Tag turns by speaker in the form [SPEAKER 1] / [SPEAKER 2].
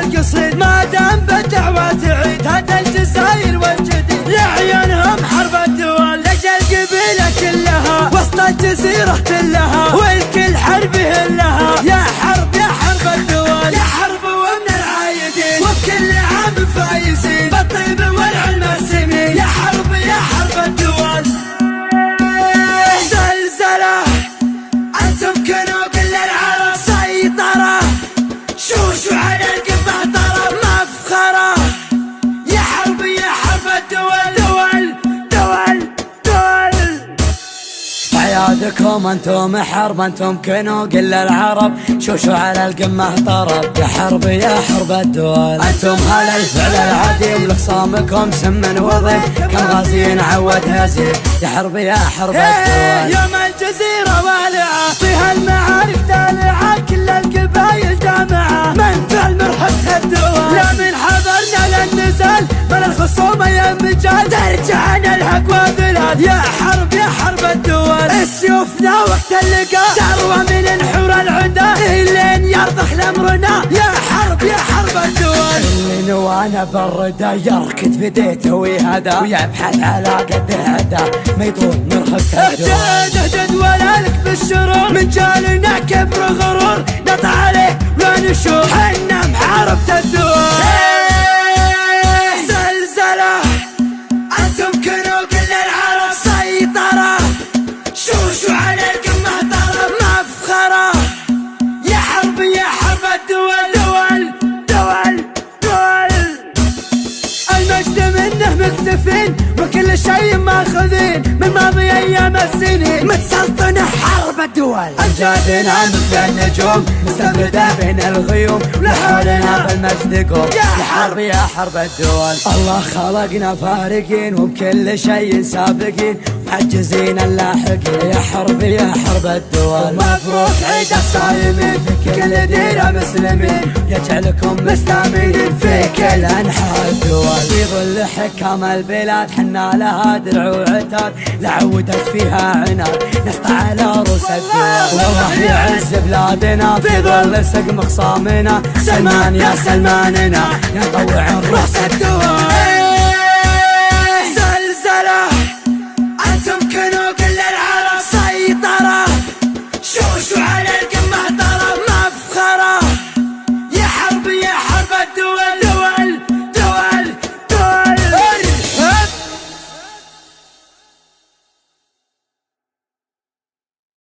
[SPEAKER 1] القصيد ما دام بالدعوة تعيد هذا الجزاير والجديد يعينهم حرب الدول لجل قبيلة كلها وسط الجزيرة كلها والكل حرب لها يا حرب الدول يا حرب ومن العايدين وبكل عام فايزين بالطيب والعلم السمين يا حرب الدول زلزلة انتم كنوا كل العرب سيطرة شوشوا على القطع طرب مفخرة يا حرب الدول عيادكم انتم حرب انتم كنوا كل العرب شوشوا على القمة طرب يا حرب الدول انتم هل الفعل العديم لخصامكم سم وضيم كم غازي عود هزيم يا حرب الدول يوم الجزيرة والعة فيها المعارك دالعة كل القبايل جامعة من فعل مرحبة الدول لا من حضرنا للنزال من الخصومة يا مجال ترجعنا الحق وذلال يا حرب الدول السيوفنا وقت اللقاء ثروة من الحور العدا لين يرضخ لامرنا يا حرب الدول اللي نوانا بالردا يركض في ديته ويهدى ويبحث على قد عدا ما يطول مرهبة الدول اهدد ولالك بالشرور من جالنا كبر غرور نطع عليه ونشوف حنا محاربة الدول زلزلة انتم كنوا كل العرب سيطرة شوشوا على القمة طرب مفخرة يا حرب الدول المجد منه مكتفين وكل شيء ماخذين من ماضي ايام السنين متسلطنة حرب الدول امجادنا مثل النجوم مستفردة بين الغيوم لحولنا بالمجد قوم يا حرب الدول الله خلقنا فارقين وبكل شيء سابقين محجزين اللاحقين يا حرب الدول مبروك عيد الصايمين في كل ديرة مسلمين يجعلكم مستامين في كل انحاء الدول في ظل حكام البلاد حنا لها درع وعتاد لعودت فيها عناد نسطع على روس الدول والله يعز بلادنا في ظل سقم خصامنا سلمان يا سلماننا نطوع الراس الدول